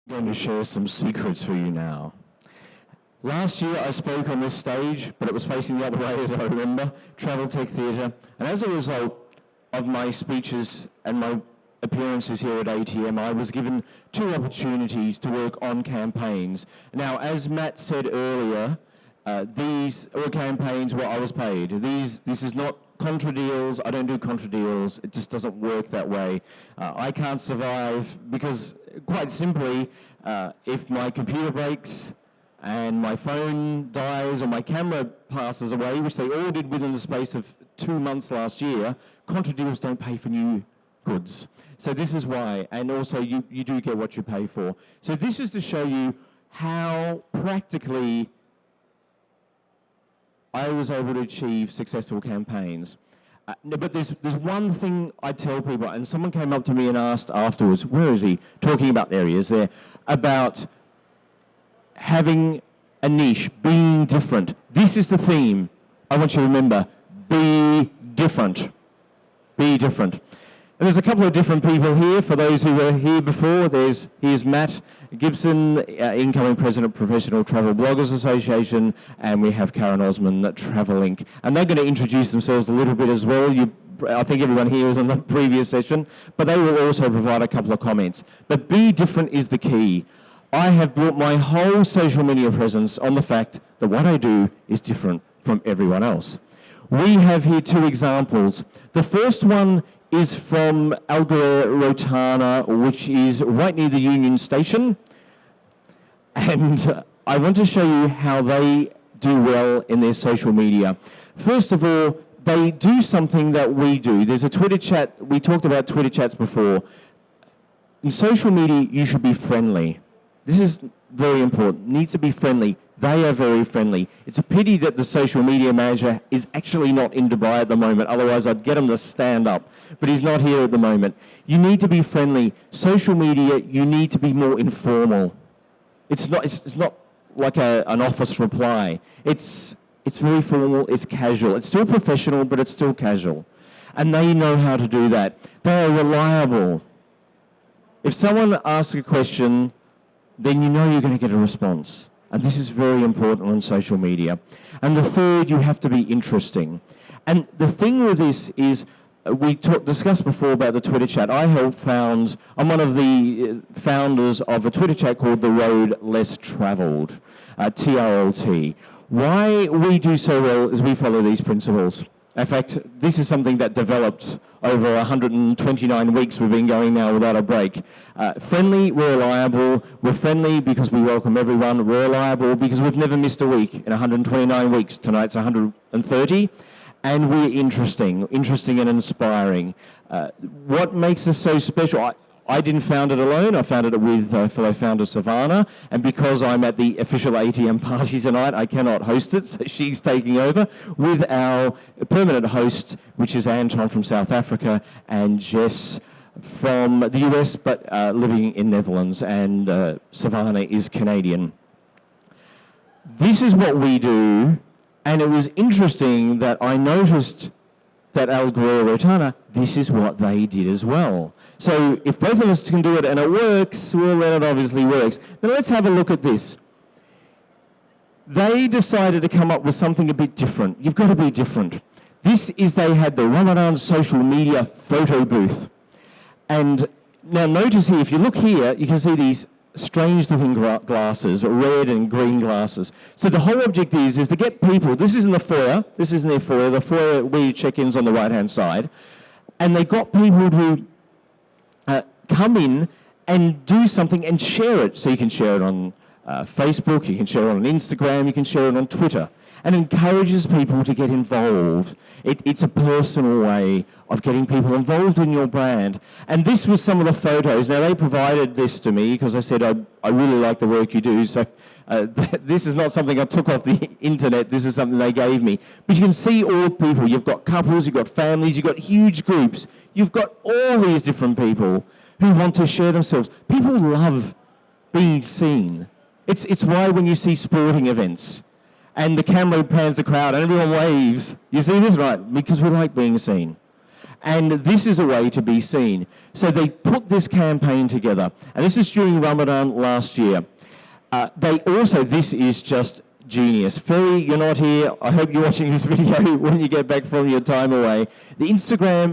I'm going to share some secrets for you now. Last year I spoke on this stage, but it was facing the other way as I remember, Travel Tech Theatre, and as a result of my speeches and my appearances here at ATM, I was given 2 opportunities to work on campaigns. Now, as Matt said earlier, these were campaigns where I was paid. This is not contra deals. I don't do contra deals. It just doesn't work that way. I can't survive because, quite simply, if my computer breaks and my phone dies or my camera passes away, which they all did within the space of 2 months last year, contra deals don't pay for new goods. So this is why, and also you do get what you pay for. So this is to show you how practically I was able to achieve successful campaigns. But there's one thing I tell people, and someone came up to me and asked afterwards, where is he? Talking about there he is there, about having a niche, being different. This is the theme. I want you to remember, be different. Be different. And there's a couple of different people here. For those who were here before, here's Matt Gibson, incoming president of Professional Travel Bloggers Association, and we have Karen Osman at Travel Inc. And they're going to introduce themselves a little bit as well. I think everyone here was on the previous session, but they will also provide a couple of comments. But be different is the key. I have built my whole social media presence on the fact that what I do is different from everyone else. We have here 2 examples. The first one is from Alguerre Rotana, which is right near the Union Station. And I want to show you how they do well in their social media. First of all, they do something that we do. There's a Twitter chat. We talked about Twitter chats before. In social media, you should be friendly. This is very important. Needs to be friendly. They are very friendly. It's a pity that the social media manager is actually not in Dubai at the moment. Otherwise, I'd get him to stand up. But he's not here at the moment. You need to be friendly. Social media, you need to be more informal. It's not like an office reply. It's very formal. It's casual. It's still professional, but it's still casual. And they know how to do that. They are reliable. If someone asks a question, then you know you're going to get a response. And this is very important on social media. And the third, you have to be interesting. And the thing with this is, we discussed before about the Twitter chat. I'm one of the founders of a Twitter chat called The Road Less Travelled, TRLT. Why we do so well is we follow these principles. In fact, this is something that developed over 129 weeks we've been going now without a break. Friendly, we're reliable. We're friendly because we welcome everyone. We're reliable because we've never missed a week in 129 weeks. Tonight's 130. And we're interesting and inspiring. What makes us so special? I didn't found it alone. I founded it with fellow founder Savannah, and because I'm at the official ATM party tonight, I cannot host it, so she's taking over with our permanent host, which is Anton from South Africa and Jess from the US, but living in Netherlands, and Savannah is Canadian. This is what we do, and it was interesting that I noticed that Alguerre Rotana, this is what they did as well. So if both of us can do it and it works, well, then it obviously works. Now let's have a look at this. They decided to come up with something a bit different. You've got to be different. They had the Ramadan social media photo booth. And now notice here, if you look here, you can see these strange looking glasses, red and green glasses. So the whole object is to get people, this is in the foyer, the foyer where you check-in's on the right-hand side, and they got people to come in and do something and share it. So you can share it on Facebook, you can share it on Instagram, you can share it on Twitter. And encourages people to get involved. It's a personal way of getting people involved in your brand. And this was some of the photos. Now, they provided this to me because I said, I really like the work you do. So this is not something I took off the internet. This is something they gave me. But you can see all people. You've got couples, you've got families, you've got huge groups. You've got all these different people who want to share themselves. People love being seen. It's why when you see sporting events, and the camera pans the crowd and everyone waves. You see this, right? Because we like being seen. And this is a way to be seen. So they put this campaign together. And this is during Ramadan last year. This is just genius. Ferry, you're not here. I hope you're watching this video when you get back from your time away. The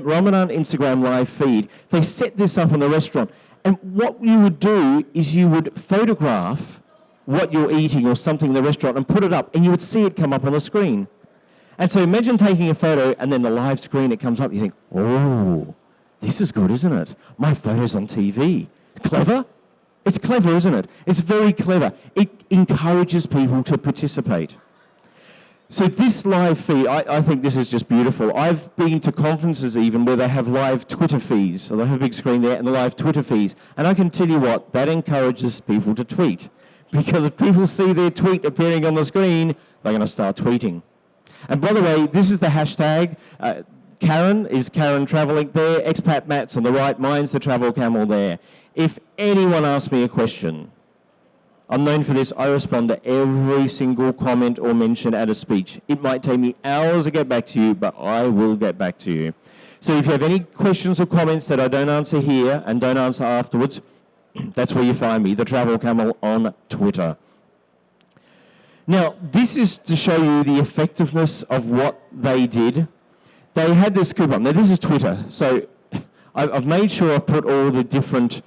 Ramadan Instagram live feed, they set this up in the restaurant. And what you would do is you would photograph what you're eating or something in the restaurant and put it up, and you would see it come up on the screen. And so imagine taking a photo and then the live screen, it comes up, you think, oh, this is good, isn't it? My photo's on TV. Clever? It's clever, isn't it? It's very clever. It encourages people to participate. So this live feed, I think this is just beautiful. I've been to conferences even where they have live Twitter feeds. So they have a big screen there and the live Twitter feeds. And I can tell you what, that encourages people to tweet. Because if people see their tweet appearing on the screen, they're going to start tweeting. And by the way, this is the hashtag. Karen is Karen Travelling there. Expat Matt's on the right. Mine's the Travel Camel there. If anyone asks me a question, I'm known for this. I respond to every single comment or mention at a speech. It might take me hours to get back to you, but I will get back to you. So if you have any questions or comments that I don't answer here and don't answer afterwards, that's where you find me, the Travel Camel on Twitter. Now, this is to show you the effectiveness of what they did. They had this coupon. Now, this is Twitter. So I've made sure I've put all the different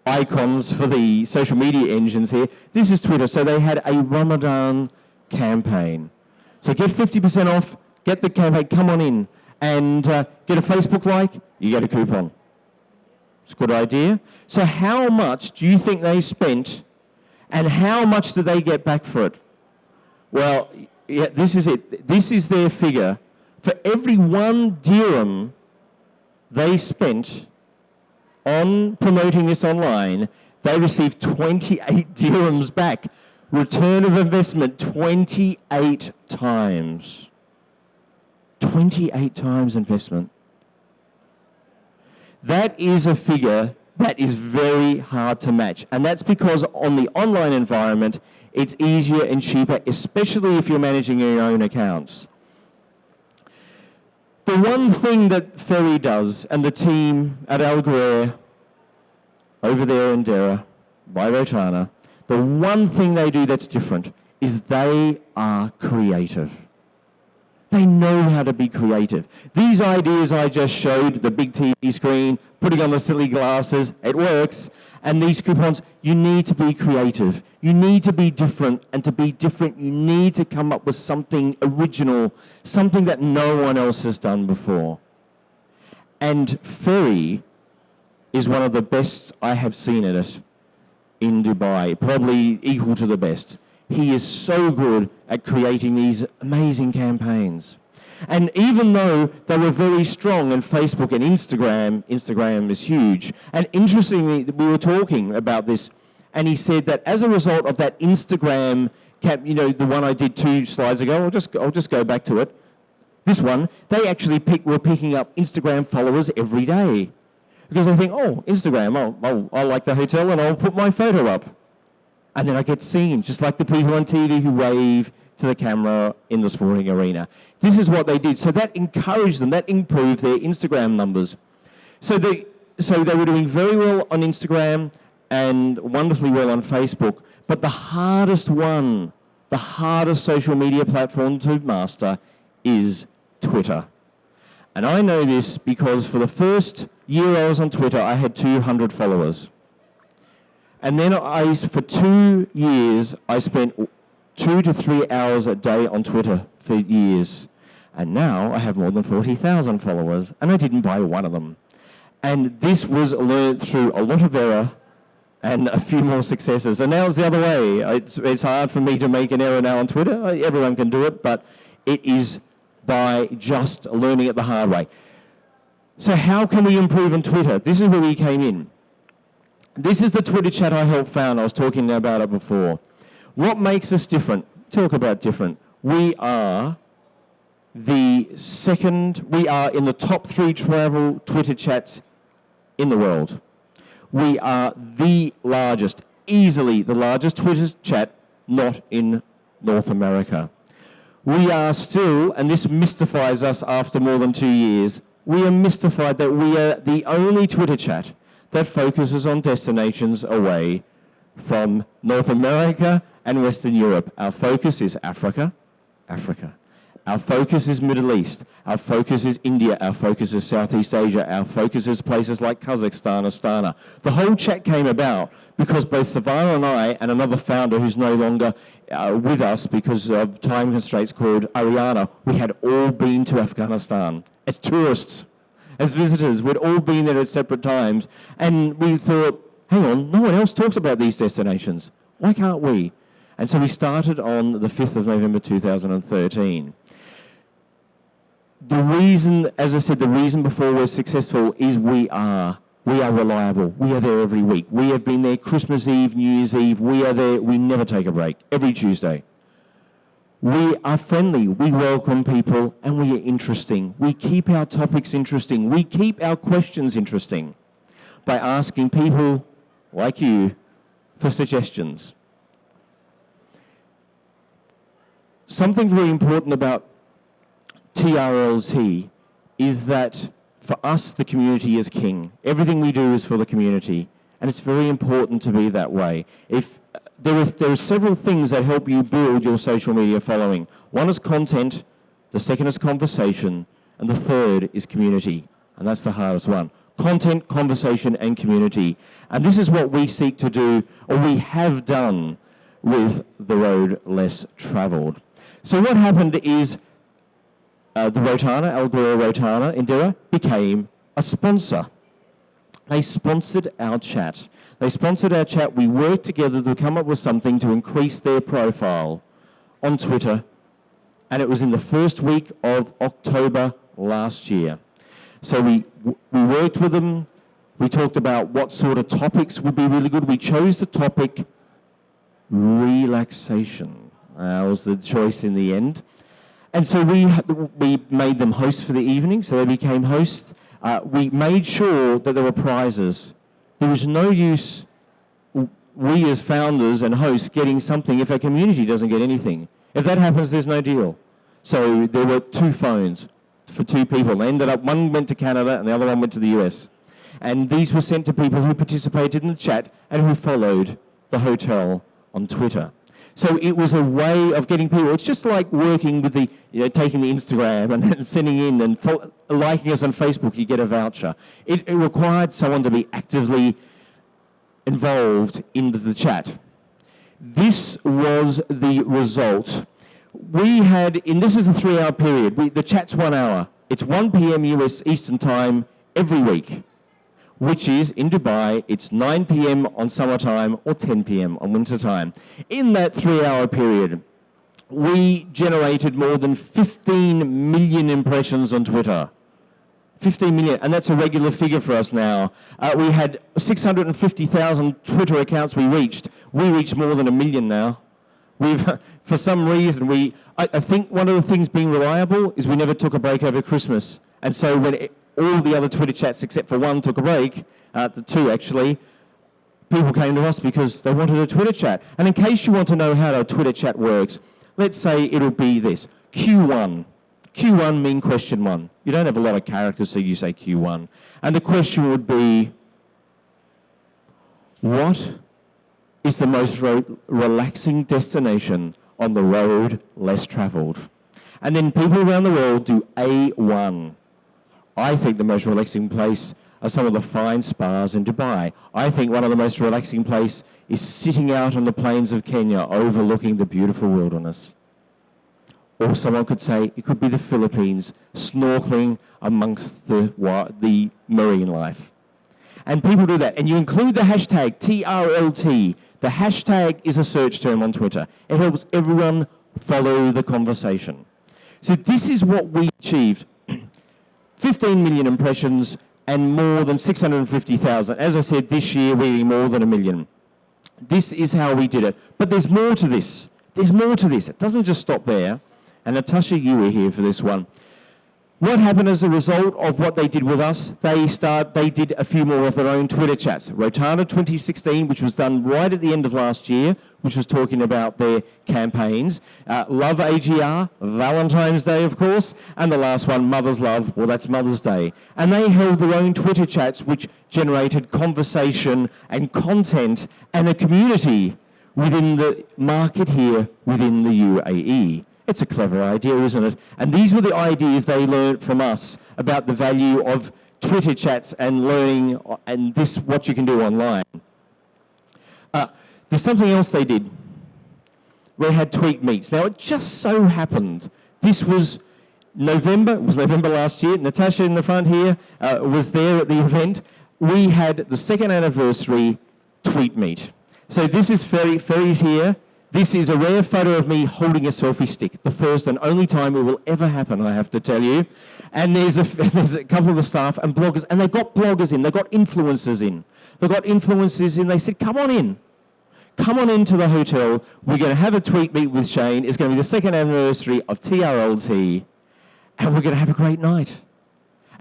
icons for the social media engines here. This is Twitter. So they had a Ramadan campaign. So get 50% off, get the campaign, come on in, and get a Facebook like, you get a coupon. It's a good idea. So how much do you think they spent, and how much do they get back for it? Well, yeah, this is it. This is their figure. For every 1 dirham they spent on promoting this online, they received 28 dirhams back. Return of investment 28 times. 28 times investment. That is a figure that is very hard to match. And that's because on the online environment, it's easier and cheaper, especially if you're managing your own accounts. The one thing that Ferry does, and the team at Al Ghurair, over there in Dera, by Rotana, the one thing they do that's different is they are creative. They know how to be creative. These ideas I just showed, the big TV screen, putting on the silly glasses, it works. And these coupons, you need to be creative. You need to be different. And to be different, you need to come up with something original, something that no one else has done before. And Ferry is one of the best I have seen at it in Dubai, probably equal to the best. He is so good at creating these amazing campaigns. And even though they were very strong in Facebook and Instagram is huge. And interestingly, we were talking about this, and he said that as a result of that Instagram, the one I did 2 slides ago, I'll just go back to it. This one, they actually were picking up Instagram followers every day. Because they think, oh, Instagram, I like the hotel and I'll put my photo up. And then I get seen, just like the people on TV who wave to the camera in the sporting arena. This is what they did. So that encouraged them, that improved their Instagram numbers. So they were doing very well on Instagram and wonderfully well on Facebook. But the hardest social media platform to master is Twitter. And I know this because for the first year I was on Twitter, I had 200 followers. And then for 2 years, I spent 2 to 3 hours a day on Twitter for years. And now I have more than 40,000 followers, and I didn't buy one of them. And this was learned through a lot of error and a few more successes. And now it's the other way. It's hard for me to make an error now on Twitter. Everyone can do it, but it is by just learning it the hard way. So how can we improve on Twitter? This is where we came in. This is the Twitter chat I helped found. I was talking about it before. What makes us different? Talk about different. We are in the top 3 travel Twitter chats in the world. We are the largest, easily the largest Twitter chat not in North America. We are still, and this mystifies us after more than 2 years, We are mystified that we are the only Twitter chat that focuses on destinations away from North America and Western Europe. Our focus is Africa. Our focus is Middle East. Our focus is India. Our focus is Southeast Asia. Our focus is places like Kazakhstan, Astana. The whole chat came about because both Savannah and I and another founder who's no longer with us because of time constraints called Ariana, we had all been to Afghanistan as tourists, as visitors. We'd all been there at separate times. And we thought, hang on, no one else talks about these destinations. Why can't we? And so we started on the 5th of November 2013. The reason, as I said, the reason before we're successful is we are reliable. We are there every week. We have been there Christmas Eve, New Year's Eve. We are there. We never take a break. Every Tuesday. We are friendly. We welcome people and we are interesting. We keep our topics interesting. We keep our questions interesting by asking people like you for suggestions. Something very important about TRLT is that for us, the community is king. Everything we do is for the community, and it's very important to be that way. If there are several things that help you build your social media following. One is content, the second is conversation, and the third is community, and that's the hardest one. Content, conversation, and community. And this is what we seek to do, or we have done, with The Road Less Travelled. So what happened is the Rotana, Al Gore Rotana, Indira, became a sponsor. They sponsored our chat. We worked together to come up with something to increase their profile on Twitter, and it was in the first week of October last year. So we worked with them. We talked about what sort of topics would be really good. We chose the topic relaxation. That was the choice in the end. And so we made them hosts for the evening, so they became hosts. We made sure that there were prizes. There was no use, we as founders and hosts, getting something if our community doesn't get anything. If that happens, there's no deal. So there were 2 phones for 2 people. They ended up, one went to Canada and the other one went to the US. And these were sent to people who participated in the chat and who followed the hotel on Twitter. So it was a way of getting people. It's just like working with taking the Instagram and then sending in and liking us on Facebook, you get a voucher. It required someone to be actively involved in the chat. This was the result. This is a 3-hour period. The chat's 1 hour. It's 1 p.m. US Eastern Time every week, which is, in Dubai, it's 9 p.m. on summertime or 10 p.m. on wintertime. In that 3-hour period, we generated more than 15 million impressions on Twitter. 15 million, and that's a regular figure for us now. We had 650,000 Twitter accounts we reached. We reached more than 1 million now. For some reason, I think one of the things being reliable is we never took a break over Christmas. And so when all the other Twitter chats except for one took a break, the 2 actually, people came to us because they wanted a Twitter chat. And in case you want to know how a Twitter chat works, let's say it'll be this, Q1. Q1 mean question 1. You don't have a lot of characters, so you say Q1. And the question would be, what is the most relaxing destination on the road less travelled? And then people around the world do A1. I think the most relaxing place are some of the fine spas in Dubai. I think one of the most relaxing places is sitting out on the plains of Kenya overlooking the beautiful wilderness. Or someone could say it could be the Philippines, snorkeling amongst the marine life. And people do that. And you include the hashtag TRLT. The hashtag is a search term on Twitter. It helps everyone follow the conversation. So this is what we achieved. 15 million impressions and more than 650,000. As I said, this year we're more than 1 million. This is how we did it. But there's more to this. There's more to this. It doesn't just stop there. And Natasha, you were here for this one. What happened as a result of what they did with us? They did a few more of their own Twitter chats. Rotana 2016, which was done right at the end of last year, which was talking about their campaigns. Love AGR, Valentine's Day, of course, and the last one, Mother's Love, well, that's Mother's Day. And they held their own Twitter chats, which generated conversation and content and a community within the market here within the UAE. It's a clever idea, isn't it? And these were the ideas they learned from us about the value of Twitter chats and learning and this what you can do online. There's something else they did. We had tweet meets. Now, it just so happened this was November. It was November last year. Natasha in the front here was there at the event. We had the second anniversary tweet meet. So this is Ferry's here. This is a rare photo of me holding a selfie stick. The first and only time it will ever happen, I have to tell you. And there's a couple of the staff and bloggers, and they've got bloggers in, they've got influencers in. They've got influencers in. They said, come on in. Come on into the hotel. We're going to have a tweet meet with Shane. It's going to be the second anniversary of TRLT, and we're going to have a great night.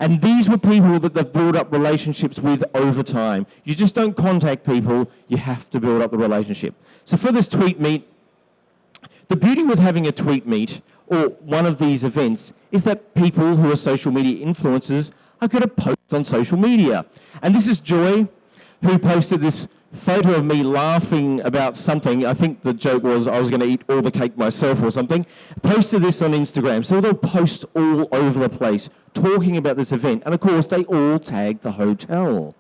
And these were people that they've built up relationships with over time. You just don't contact people, you have to build up the relationship. So for this tweet meet, the beauty with having a tweet meet or one of these events is that people who are social media influencers are going to post on social media. And this is Joy, who posted this photo of me laughing about something. I think the joke was I was going to eat all the cake myself or something. Posted this on Instagram. So they'll post all over the place talking about this event. And of course, they all tag the hotel.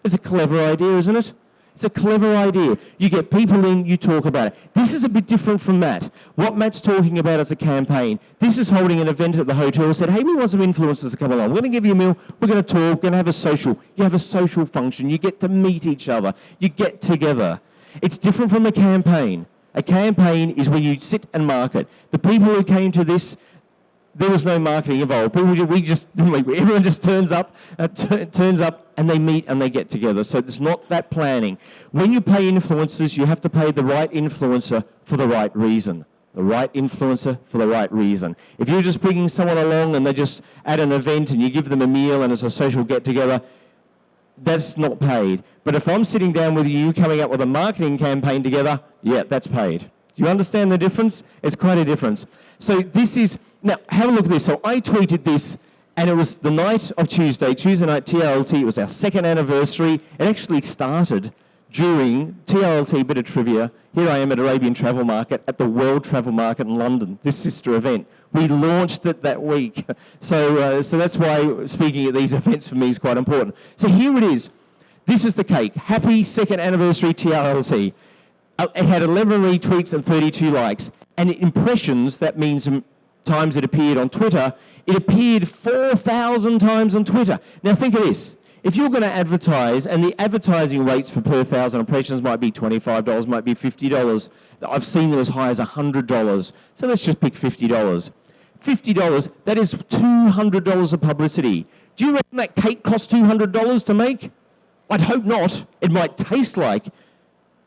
It's a clever idea, isn't it? It's a clever idea. You get people in, you talk about it. This is a bit different from Matt. What Matt's talking about is a campaign. This is holding an event at the hotel. Said, hey, we want some influencers to come along. We're going to give you a meal. We're going to talk. We're going to have a social. You have a social function. You get to meet each other. You get together. It's different from a campaign. A campaign is when you sit and market. The people who came to this, there was no marketing involved. Everyone just turns up and they meet and they get together. So there's not that planning. When you pay influencers, you have to pay the right influencer for the right reason. The right influencer for the right reason. If you're just bringing someone along and they're just at an event and you give them a meal and it's a social get-together, that's not paid. But if I'm sitting down with you coming up with a marketing campaign together, yeah, that's paid. Do you understand the difference? It's quite a difference. So this is, now have a look at this. So I tweeted this and it was the night of Tuesday night TRLT. It was our second anniversary. It actually started during TRLT, bit of trivia. Here I am at Arabian Travel Market at the World Travel Market in London, this sister event. We launched it that week. So that's why speaking at these events for me is quite important. So here it is. This is the cake. Happy second anniversary TRLT. It had 11 retweets and 32 likes. And impressions, that means times it appeared on Twitter, it appeared 4,000 times on Twitter. Now think of this. If you're going to advertise, and the advertising rates for per 1,000 impressions might be $25, might be $50. I've seen them as high as $100. So let's just pick $50. $50, that is $200 of publicity. Do you reckon that cake cost $200 to make? I'd hope not. It might taste like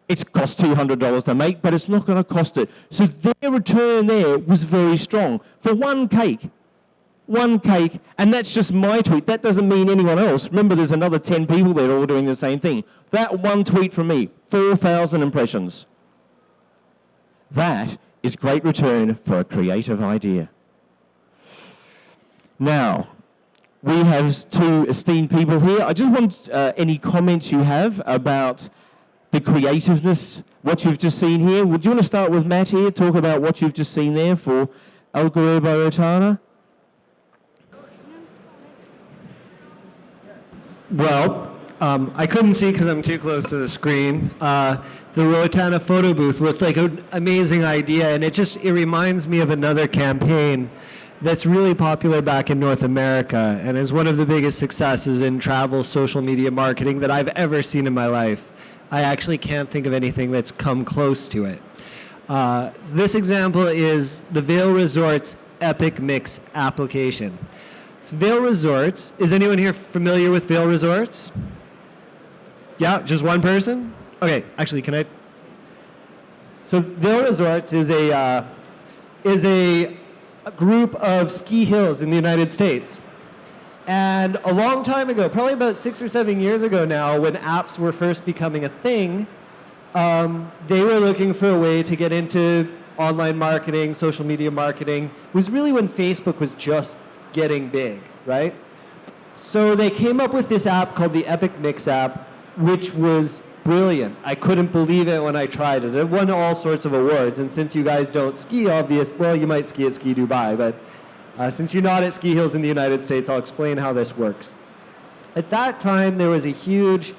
it's cost $200 to make, but it's not going to cost it. So their return there was very strong. For one cake, and that's just my tweet. That doesn't mean anyone else. Remember, there's another 10 people there all doing the same thing. That one tweet from me, 4,000 impressions. That is great return for a creative idea. Now, we have two esteemed people here. I just want any comments you have about the creativeness, what you've just seen here. Would you want to start with Matt here, talk about what you've just seen there for Al Ghurair by Rotana? Well, I couldn't see because I'm too close to the screen. The Rotana photo booth looked like an amazing idea, and it reminds me of another campaign that's really popular back in North America and is one of the biggest successes in travel social media marketing that I've ever seen in my life. I actually can't think of anything that's come close to it. This example is the Vail Resorts Epic Mix application. Vail Resorts, is anyone here familiar with Vail Resorts? Yeah, just one person? Okay, actually, can I? So Vail Resorts is a group of ski hills in the United States. And a long time ago, probably about 6 or 7 years ago now, when apps were first becoming a thing, they were looking for a way to get into online marketing, social media marketing. It was really when Facebook was just getting big, right? So they came up with this app called the Epic Mix app, which was brilliant. I couldn't believe it when I tried it. It won all sorts of awards. And since you guys don't ski, well, you might ski at Ski Dubai, but since you're not at ski hills in the United States, I'll explain how this works. At that time, there was a huge,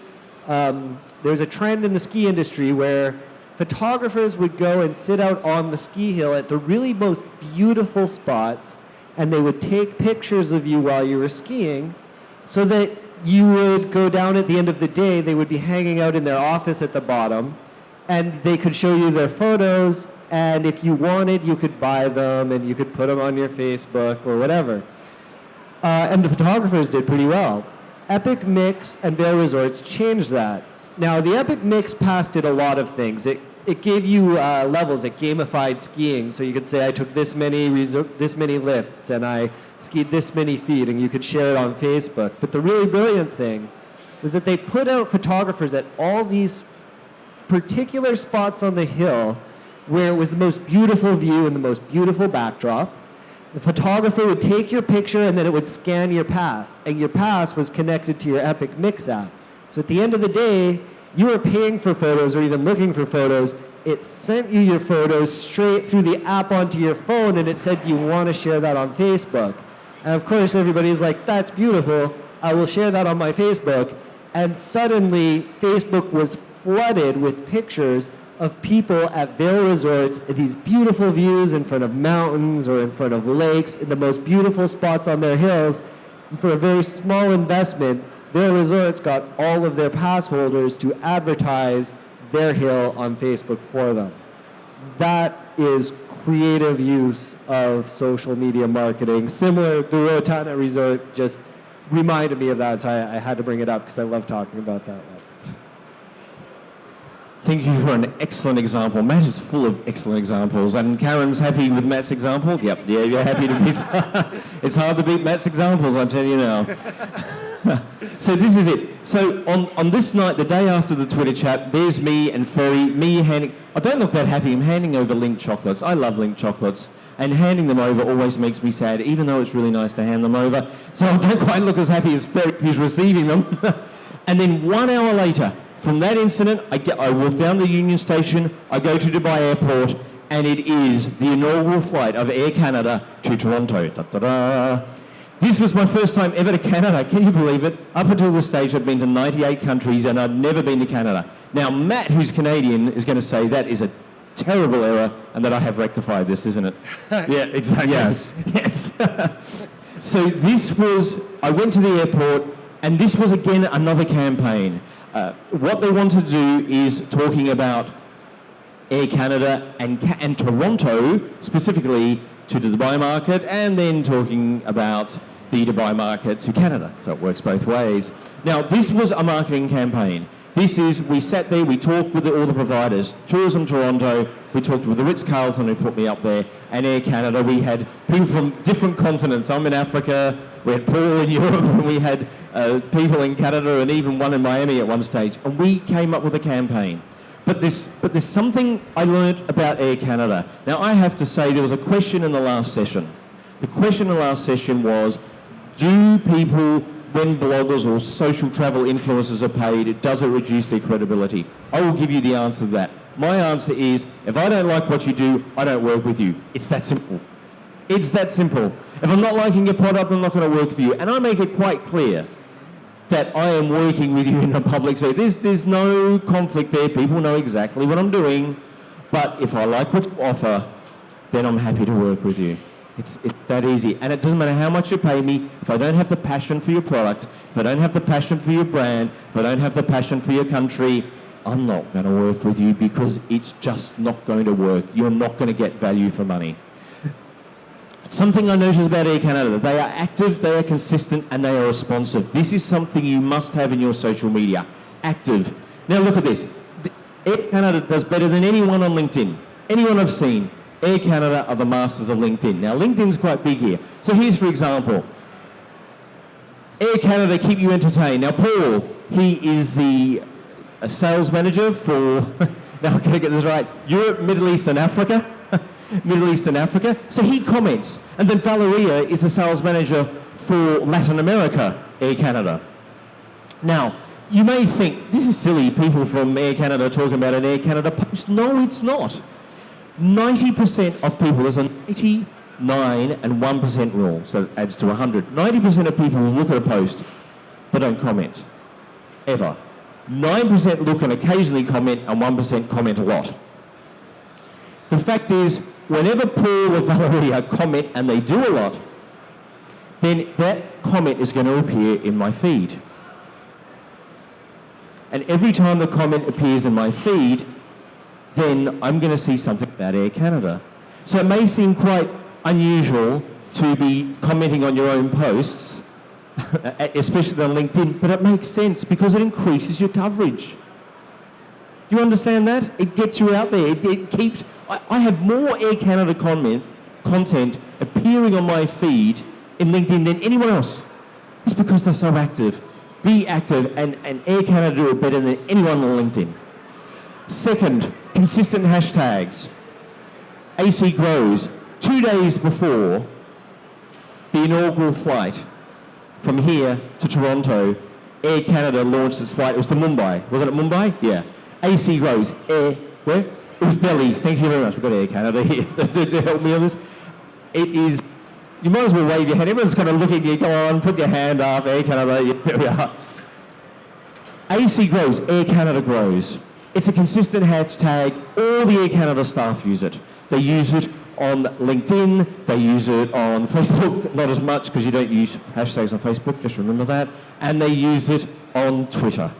there was a trend in the ski industry where photographers would go and sit out on the ski hill at the really most beautiful spots, and they would take pictures of you while you were skiing, so that you would go down at the end of the day, they would be hanging out in their office at the bottom, and they could show you their photos, and if you wanted, you could buy them, and you could put them on your Facebook or whatever. And the photographers did pretty well. Epic Mix and Vail Resorts changed that. Now, the Epic Mix Pass did a lot of things. It gave you levels. It gamified skiing. So you could say, I took this many lifts, and I skied this many feet, and you could share it on Facebook. But the really brilliant thing was that they put out photographers at all these particular spots on the hill where it was the most beautiful view and the most beautiful backdrop. The photographer would take your picture, and then it would scan your pass. And your pass was connected to your Epic Mix app. So at the end of the day, you were paying for photos or even looking for photos. It sent you your photos straight through the app onto your phone, and it said, do you want to share that on Facebook? And of course, everybody's like, that's beautiful. I will share that on my Facebook. And suddenly, Facebook was flooded with pictures of people at Vail Resorts at these beautiful views in front of mountains or in front of lakes, in the most beautiful spots on their hills. And for a very small investment, Vail Resorts got all of their pass holders to advertise their hill on Facebook for them. That is creative use of social media marketing. Similar, the Rotana Resort just reminded me of that, so I had to bring it up because I love talking about that one. Thank you for an excellent example. Matt is full of excellent examples. And Karen's happy with Matt's example? Yep, yeah, you're happy to be... It's hard to beat Matt's examples, I tell you now. So this is it. So on this night, the day after the Twitter chat, there's me and Ferry, me handing... I don't look that happy. I'm handing over Lindt chocolates. I love Lindt chocolates. And handing them over always makes me sad, even though it's really nice to hand them over. So I don't quite look as happy as Ferry, who's receiving them. And then 1 hour later, from that incident, I walk down the Union Station, I go to Dubai Airport, and it is the inaugural flight of Air Canada to Toronto. Da-da-da. This was my first time ever to Canada. Can you believe it? Up until this stage, I'd been to 98 countries, and I'd never been to Canada. Now, Matt, who's Canadian, is going to say that is a terrible error, and that I have rectified this, isn't it? Yeah, exactly. Yes. Yes. So this was, I went to the airport, and this was again another campaign. What they want to do is talking about Air Canada and Toronto, specifically to the Dubai market, and then talking about the Dubai market to Canada. So it works both ways. Now, this was a marketing campaign. This is, we sat there, we talked with all the providers. Tourism Toronto, we talked with the Ritz-Carlton who put me up there, and Air Canada. We had people from different continents. I'm in Africa, we had Paul in Europe, and we had people in Canada, and even one in Miami at one stage. And we came up with a campaign. But there's something I learned about Air Canada. Now, I have to say, there was a question in the last session. The question in the last session was, do people, when bloggers or social travel influencers are paid, does it reduce their credibility? I will give you the answer to that. My answer is, if I don't like what you do, I don't work with you. It's that simple. It's that simple. If I'm not liking your product, I'm not going to work for you. And I make it quite clear that I am working with you in a public space. There's no conflict there. People know exactly what I'm doing. But if I like what you offer, then I'm happy to work with you. It's that easy. And it doesn't matter how much you pay me. If I don't have the passion for your product, if I don't have the passion for your brand, if I don't have the passion for your country, I'm not going to work with you because it's just not going to work. You're not going to get value for money. Something I noticed about Air Canada, they are active, they are consistent, and they are responsive. This is something you must have in your social media. Active. Now look at this. Air Canada does better than anyone on LinkedIn. Anyone I've seen. Air Canada are the masters of LinkedIn. Now LinkedIn's quite big here. So here's, for example, Air Canada keep you entertained. Now, Paul, he is the sales manager for, now I'm going to get this right, Europe, Middle East and Africa. Middle East and Africa. So he comments. And then Valeria is the sales manager for Latin America, Air Canada. Now, you may think, this is silly, people from Air Canada talking about an Air Canada post. No, it's not. 90% of people, there's a 99 and 1% rule, so it adds to 100. 90% of people will look at a post but don't comment, ever. 9% look and occasionally comment, and 1% comment a lot. The fact is, whenever Paul or Valeria comment, and they do a lot, then that comment is going to appear in my feed. And every time the comment appears in my feed, then I'm going to see something about Air Canada. So it may seem quite unusual to be commenting on your own posts, especially on LinkedIn, but it makes sense because it increases your coverage. Do you understand that? It gets you out there. It keeps... I have more Air Canada content appearing on my feed in LinkedIn than anyone else. It's because they're so active. Be active, and Air Canada do it better than anyone on LinkedIn. Second, consistent hashtags. AC Grows. 2 days before the inaugural flight from here to Toronto, Air Canada launched its flight. It was to Mumbai. Wasn't it Mumbai? Yeah. AC Grows. Where? It was Delhi. Thank you very much. We've got Air Canada here to help me on this. It is, you might as well wave your hand. Everyone's kind of looking at you. Come on, put your hand up. Air Canada. Yeah, there we are. AC Grows. Air Canada Grows. It's a consistent hashtag. All the Air Canada staff use it. They use it on LinkedIn. They use it on Facebook. Not as much because you don't use hashtags on Facebook. Just remember that. And they use it on Twitter.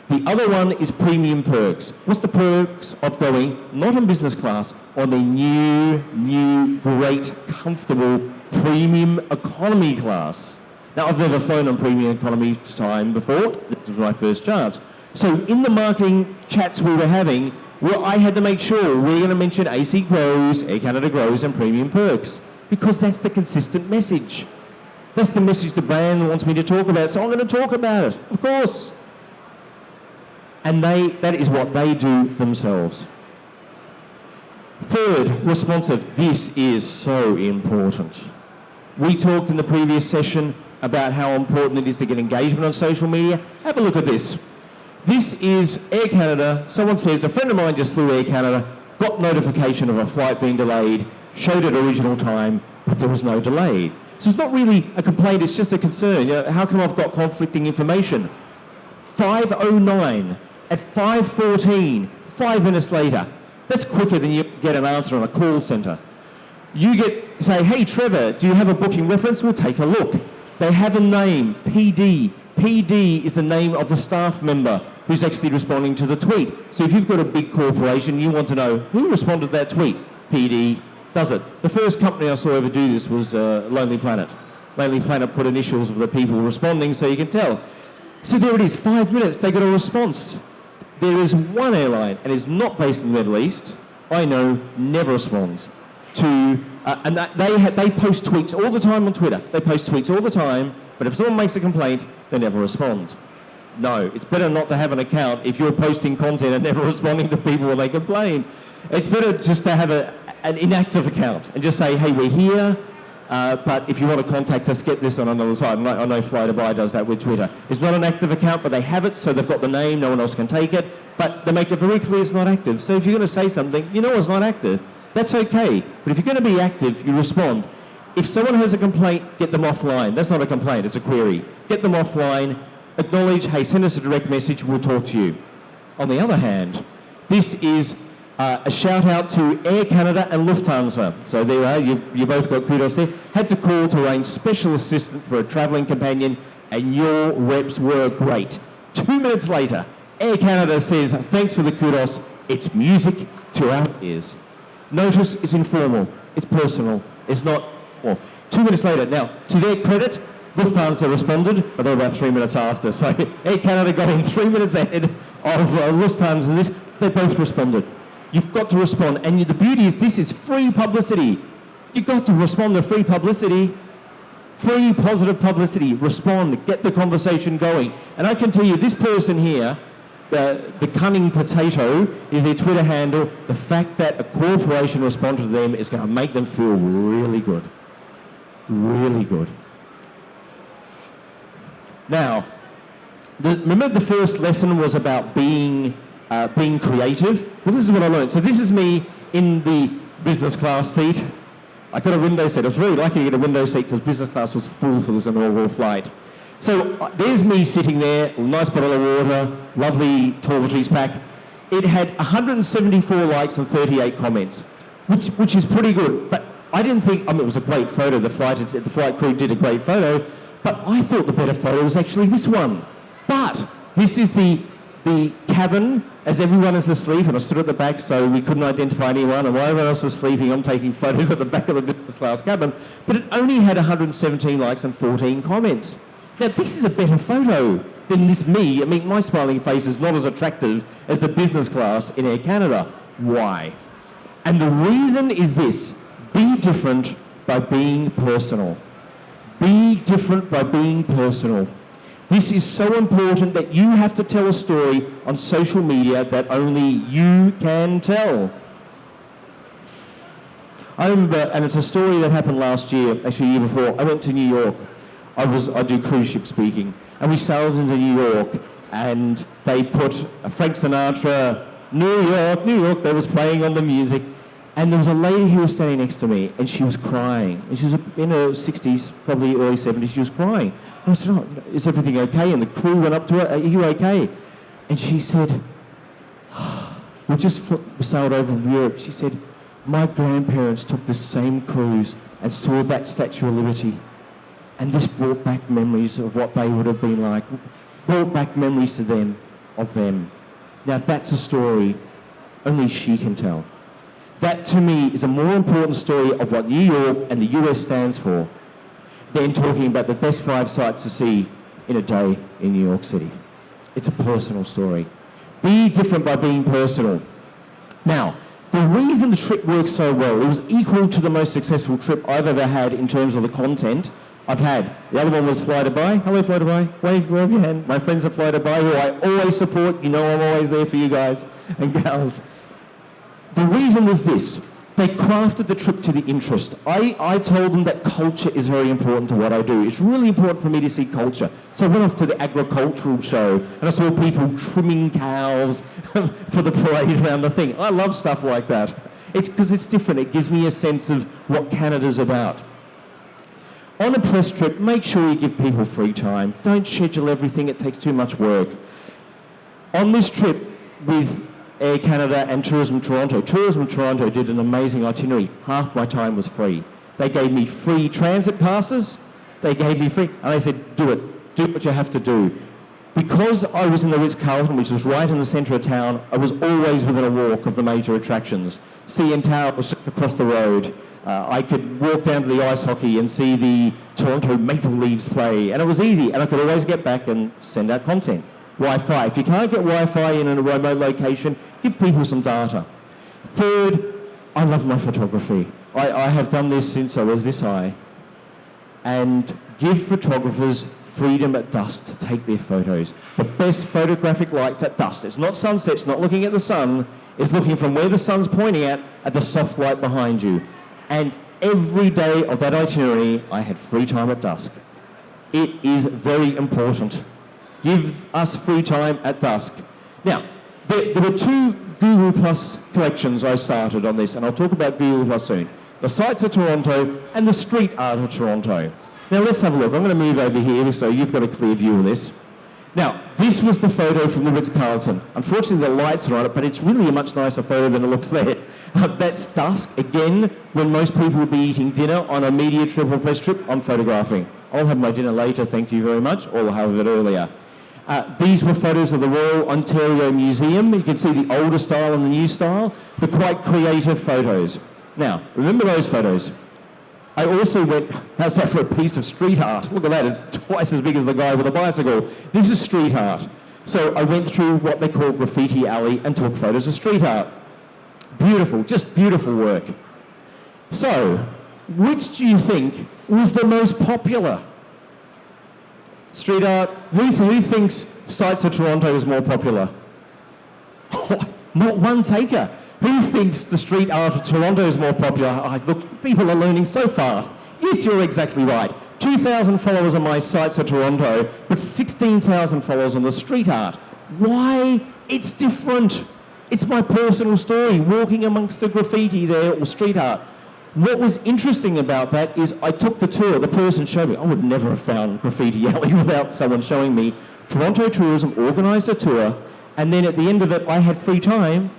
The other one is premium perks. What's the perks of going not on business class, on the new, great, comfortable premium economy class? Now, I've never flown on premium economy time before. This was my first chance. So in the marketing chats we were having, I had to make sure we're going to mention AC Grows, Air Canada Grows, and premium perks, because that's the consistent message. That's the message the brand wants me to talk about, so I'm going to talk about it, of course. And that is what they do themselves. Third, responsive. This is so important. We talked in the previous session about how important it is to get engagement on social media. Have a look at this. This is Air Canada. Someone says, a friend of mine just flew Air Canada, got notification of a flight being delayed, showed it original time, but there was no delay. So it's not really a complaint, it's just a concern. How come I've got conflicting information? 5:09. At 5:14, 5 minutes later, that's quicker than you get an answer on a call centre. You say, hey Trevor, do you have a booking reference? We'll take a look. They have a name, PD. PD is the name of the staff member who's actually responding to the tweet. So if you've got a big corporation, you want to know who responded to that tweet. PD does it. The first company I saw ever do this was Lonely Planet. Lonely Planet put initials of the people responding so you can tell. So there it is, 5 minutes, they got a response. There is one airline, and it's not based in the Middle East, I know, never responds to, and they post tweets all the time on Twitter. They post tweets all the time, but if someone makes a complaint, they never respond. No, it's better not to have an account if you're posting content and never responding to people when they complain. It's better just to have an inactive account and just say, hey, we're here, but if you want to contact us, get this on another side. I know Fly2Buy does that with Twitter. It's not an active account, but they have it, so they've got the name, no one else can take it, but they make it very clear it's not active. So if you're going to say something, you know it's not active, that's okay. But if you're going to be active, you respond. If someone has a complaint, get them offline. That's not a complaint, it's a query. Get them offline, acknowledge, hey, send us a direct message, we'll talk to you. On the other hand, this is a shout out to Air Canada and Lufthansa. So there you are, you both got kudos there. Had to call to arrange special assistant for a travelling companion, and your reps were great. 2 minutes later, Air Canada says, thanks for the kudos, it's music to our ears. Notice it's informal, it's personal, it's not, well, 2 minutes later. Now, to their credit, Lufthansa responded, but they're about 3 minutes after. So Air Canada got in 3 minutes ahead of Lufthansa and this, they both responded. You've got to respond, and the beauty is this is free publicity. You've got to respond to free publicity. Free positive publicity, respond, get the conversation going. And I can tell you, this person here, the cunning potato is their Twitter handle. The fact that a corporation responded to them is going to make them feel really good. Really good. Now, remember the first lesson was about being creative? Well, this is what I learned. So this is me in the business class seat. I got a window seat. I was very lucky to get a window seat because business class was full for this inaugural flight. So there's me sitting there, nice bottle of water, lovely toiletries pack. It had 174 likes and 38 comments, which is pretty good. But I didn't think, it was a great photo. The flight crew did a great photo, but I thought the better photo was actually this one. But this is the cabin as everyone is asleep, and I stood at the back so we couldn't identify anyone, and while everyone else was sleeping, I'm taking photos at the back of the business class cabin. But it only had 117 likes and 14 comments. Now, this is a better photo than this me. I mean, my smiling face is not as attractive as the business class in Air Canada. Why? And the reason is this: be different by being personal. Be different by being personal. This is so important that you have to tell a story on social media that only you can tell. I remember, and it's a story that happened last year, actually a year before. I went to New York. I do cruise ship speaking, and we sailed into New York, and they put Frank Sinatra, New York, they was playing on the music, and there was a lady who was standing next to me, and she was crying. And she was in her 60s, probably early 70s, she was crying. And I said, is everything okay? And the crew went up to her, are you okay? And she said, we just sailed over from Europe. She said, my grandparents took the same cruise and saw that Statue of Liberty. And this brought back memories of what they would have been like, brought back memories to them, of them. Now that's a story only she can tell. That to me is a more important story of what New York and the US stands for than talking about the best 5 sights to see in a day in New York City. It's a personal story. Be different by being personal. Now, the reason the trip works so well, it was equal to the most successful trip I've ever had in terms of the content I've had. The other one was Fly Dubai. Hello, Fly Dubai. Wave your hand. My friends at Fly Dubai, who I always support. You know I'm always there for you guys and gals. The reason was this: they crafted the trip to the interest. I told them that culture is very important to what I do. It's really important for me to see culture. So I went off to the agricultural show and I saw people trimming cows for the parade around the thing. I love stuff like that. It's because it's different. It gives me a sense of what Canada's about. On a press trip, make sure you give people free time. Don't schedule everything. It takes too much work. On this trip with Air Canada and Tourism Toronto did an amazing itinerary. Half my time was free. They gave me free transit passes. They gave me free, and they said, do it. Do what you have to do. Because I was in the Ritz-Carlton, which was right in the centre of town, I was always within a walk of the major attractions. CN Tower was just across the road. I could walk down to the ice hockey and see the Toronto Maple Leafs play, and it was easy, and I could always get back and send out content. Wi-Fi. If you can't get Wi-Fi in a remote location, give people some data. Third, I love my photography. I have done this since I was this high. And give photographers freedom at dusk to take their photos. The best photographic light's at dusk. It's not sunset, it's not looking at the sun, it's looking from where the sun's pointing at the soft light behind you. And every day of that itinerary, I had free time at dusk. It is very important. Give us free time at dusk. Now, there were 2 Google Plus collections I started on this, and I'll talk about Google Plus soon. The Sights of Toronto and the Street Art of Toronto. Now let's have a look. I'm going to move over here so you've got a clear view of this. Now, this was the photo from the Ritz-Carlton. Unfortunately, the lights are on it, but it's really a much nicer photo than it looks there. That's dusk. Again, when most people would be eating dinner on a media trip or press trip, I'm photographing. I'll have my dinner later, thank you very much, or I'll have it earlier. These were photos of the Royal Ontario Museum. You can see the older style and the new style. They're quite creative photos. Now, remember those photos. I also went, how's that for a piece of street art? Look at that, it's twice as big as the guy with a bicycle. This is street art. So I went through what they call Graffiti Alley and took photos of street art. Beautiful, just beautiful work. So, Which do you think was the most popular? Street art. Who thinks Sights of Toronto is more popular? Not one taker. Who thinks the street art of Toronto is more popular? Look, people are learning so fast. Yes, you're exactly right. 2,000 followers on my Sights of Toronto, but 16,000 followers on the street art. Why? It's different. It's my personal story, walking amongst the graffiti there or street art. What was interesting about that is I took the tour, the person showed me. I would never have found Graffiti Alley without someone showing me. Toronto Tourism organised a tour, and then at the end of it I had free time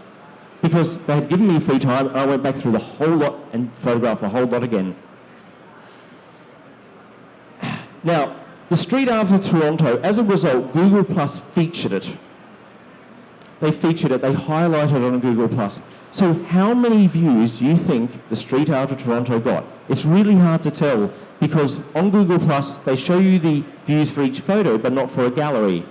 because they had given me free time, and I went back through the whole lot and photographed the whole lot again. Now, the street art of Toronto, as a result, Google Plus featured it. They featured it, they highlighted it on Google Plus. So how many views do you think the street art of Toronto got? It's really hard to tell because on Google Plus they show you the views for each photo but not for a gallery.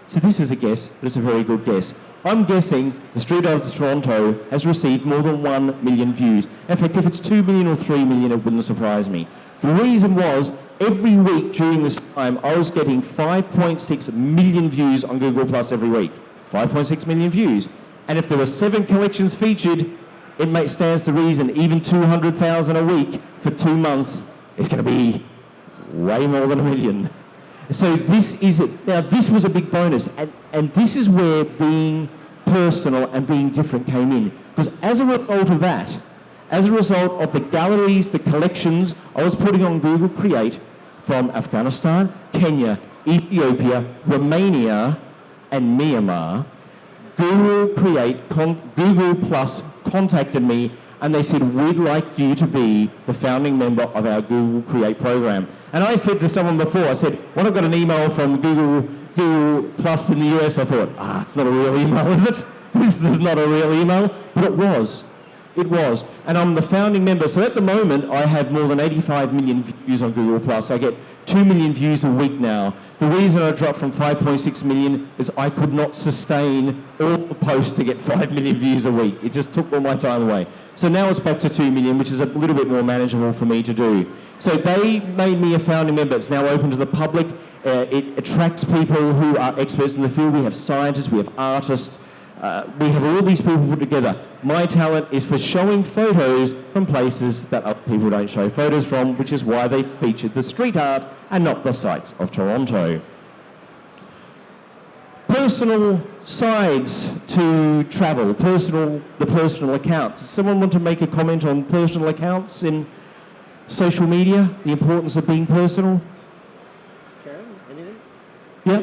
So this is a guess, but it's a very good guess. I'm guessing the street art of Toronto has received more than 1 million views. In fact, if it's 2 million or 3 million, it wouldn't surprise me. The reason was every week during this time I was getting 5.6 million views on Google Plus every week. 5.6 million views. And if there were 7 collections featured, it stands to reason even 200,000 a week for 2 months is going to be way more than 1 million. So this is it. Now this was a big bonus, and this is where being personal and being different came in. Because as a result of that, as a result of the galleries, the collections I was putting on Google Create from Afghanistan, Kenya, Ethiopia, Romania, and Myanmar, Google Plus contacted me and they said, we'd like you to be the founding member of our Google Create program. And I said to someone before, I said, when I got an email from Google Plus in the US, I thought, it's not a real email, is it? This is not a real email, but it was. It was. And I'm the founding member. So at the moment, I have more than 85 million views on Google Plus. I get 2 million views a week now. The reason I dropped from 5.6 million is I could not sustain all the posts to get 5 million views a week. It just took all my time away. So now it's back to 2 million, which is a little bit more manageable for me to do. So they made me a founding member. It's now open to the public. It attracts people who are experts in the field. We have scientists, we have artists. We have all these people put together. My talent is for showing photos from places that other people don't show photos from, which is why they featured the street art and not the Sights of Toronto. Personal sides to travel, the personal accounts. Does someone want to make a comment on personal accounts in social media, the importance of being personal? Karen, anything? Yeah.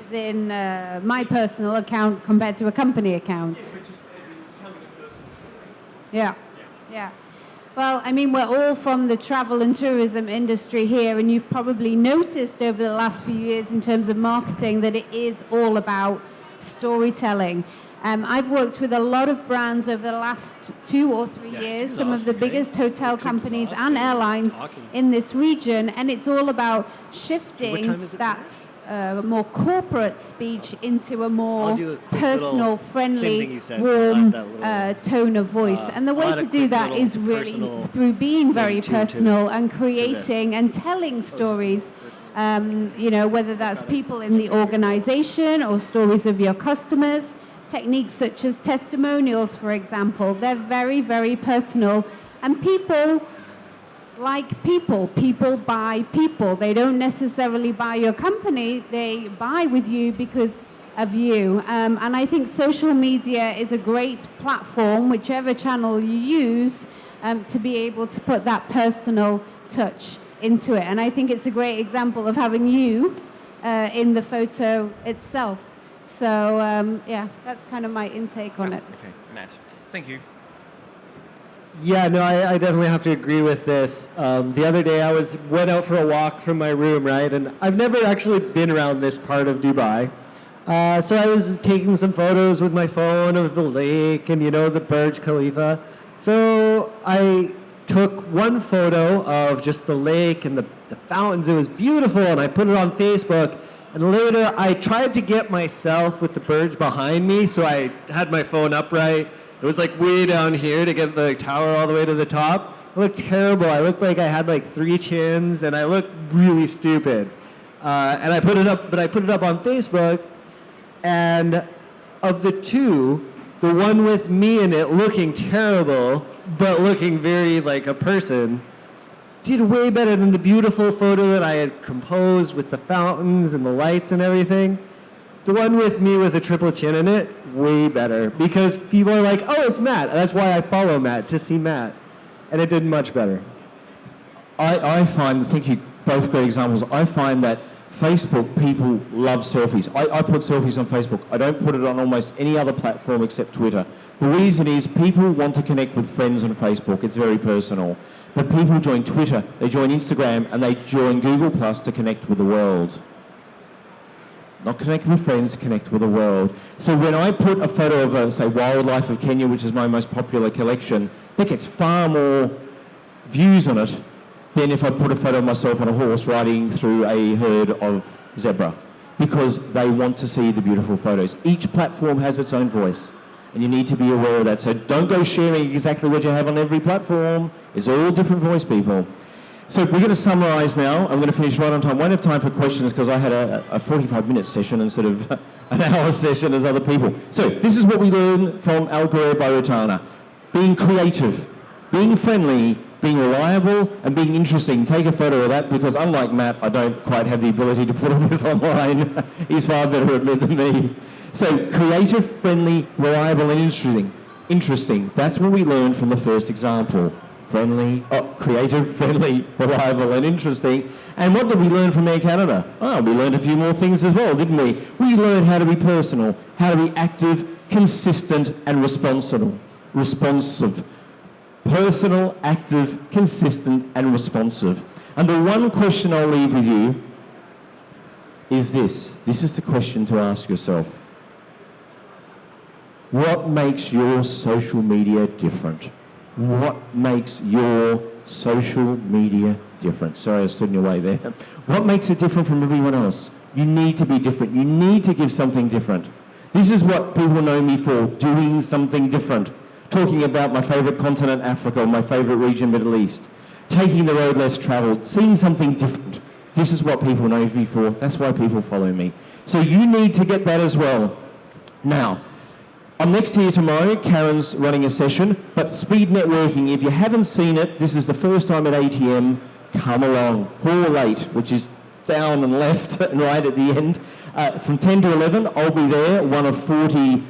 As in my personal account compared to a company account. Yeah. Well, I mean, we're all from the travel and tourism industry here, and you've probably noticed over the last few years in terms of marketing that it is all about storytelling. I've worked with a lot of brands over the last 2 or 3 years, some of the biggest hotel companies and airlines in this region, and it's all about shifting that more corporate speech into a more personal, friendly, warm tone of voice. And the way to do that is really through being very personal and creating and telling stories, whether that's people in the organization or stories of your customers. Techniques such as testimonials, for example, they're very, very personal. And people like people. People buy people. They don't necessarily buy your company. They buy with you because of you. And I think social media is a great platform, whichever channel you use, to be able to put that personal touch into it. And I think it's a great example of having you in the photo itself. So, that's kind of my intake on it. Okay, Matt. Thank you. Yeah, no, I definitely have to agree with this. The other day I went out for a walk from my room, right? And I've never actually been around this part of Dubai. So I was taking some photos with my phone of the lake and, the Burj Khalifa. So I took one photo of just the lake and the fountains. It was beautiful, and I put it on Facebook. And later I tried to get myself with the Burj behind me, so I had my phone upright. It was like way down here to get the tower all the way to the top. I looked terrible. I looked like I had like 3 chins, and I looked really stupid. And I put it up, but I put it up on Facebook, and of the two, the one with me in it looking terrible, but looking very like a person, did way better than the beautiful photo that I had composed with the fountains and the lights and everything. The one with me with a triple chin in it, way better. Because people are like, oh, it's Matt. And that's why I follow Matt, to see Matt. And it did much better. I find, I think you both great examples, I find that Facebook people love selfies. I put selfies on Facebook. I don't put it on almost any other platform except Twitter. The reason is people want to connect with friends on Facebook. It's very personal. But people join Twitter, they join Instagram, and they join Google Plus to connect with the world. Not connect with friends, connect with the world. So when I put a photo of, say, Wildlife of Kenya, which is my most popular collection, that gets far more views on it than if I put a photo of myself on a horse riding through a herd of zebra, because they want to see the beautiful photos. Each platform has its own voice, and you need to be aware of that. So don't go sharing exactly what you have on every platform. It's all different voice, people. So we're going to summarise now. I'm going to finish right on time. Won't have time for questions because I had a 45-minute session instead of an hour session as other people. So this is what we learned from Al Ghurair Bairitana. Being creative, being friendly, being reliable, and being interesting. Take a photo of that, because unlike Matt, I don't quite have the ability to put all this online. He's far better at it than me. So creative, friendly, reliable, and interesting. That's what we learned from the first example. Creative, friendly, reliable, and interesting. And what did we learn from Air Canada? Oh, we learned a few more things as well, didn't we? We learned how to be personal, how to be active, consistent, and responsive. Personal, active, consistent, and responsive. And the one question I'll leave with you is this. This is the question to ask yourself. What makes your social media different? What makes your social media different? Sorry, I stood in your way there. What makes it different from everyone else? You need to be different. You need to give something different. This is what people know me for, doing something different. Talking about my favourite continent, Africa, or my favourite region, Middle East. Taking the road less travelled, seeing something different. This is what people know me for. That's why people follow me. So you need to get that as well. Now, I'm next here tomorrow. Karen's running a session, but speed networking, if you haven't seen it, this is the first time at ATM, come along. Hall 8, which is down and left and right at the end. From 10 to 11, I'll be there, one of 40,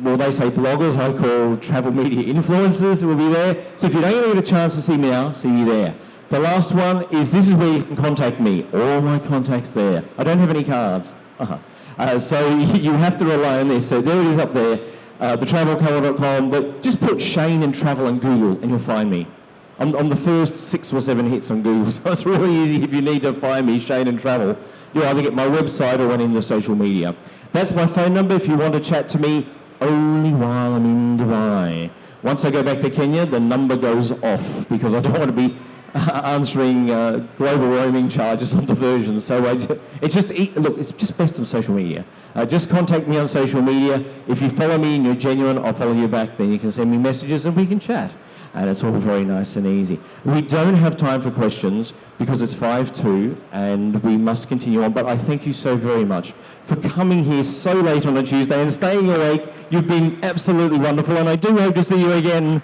well, they say bloggers, I call travel media influencers who will be there. So if you don't get a chance to see me now, see me there. The last one is, this is where you can contact me. All my contacts there. I don't have any cards. So you have to rely on this. So there it is up there. thetravelcover.com, but just put Shane and travel in Google and you'll find me. I'm the first 6 or 7 hits on Google, so it's really easy if you need to find me, Shane and travel. You'll either get my website or one in the social media. That's my phone number if you want to chat to me, only while I'm in Dubai. Once I go back to Kenya, the number goes off because I don't want to be answering global roaming charges on diversions. So it's just best on social media. Just contact me on social media. If you follow me and you're genuine, I'll follow you back. Then you can send me messages and we can chat. And it's all very nice and easy. We don't have time for questions because it's 5:02 and we must continue on. But I thank you so very much for coming here so late on a Tuesday and staying awake. You've been absolutely wonderful and I do hope to see you again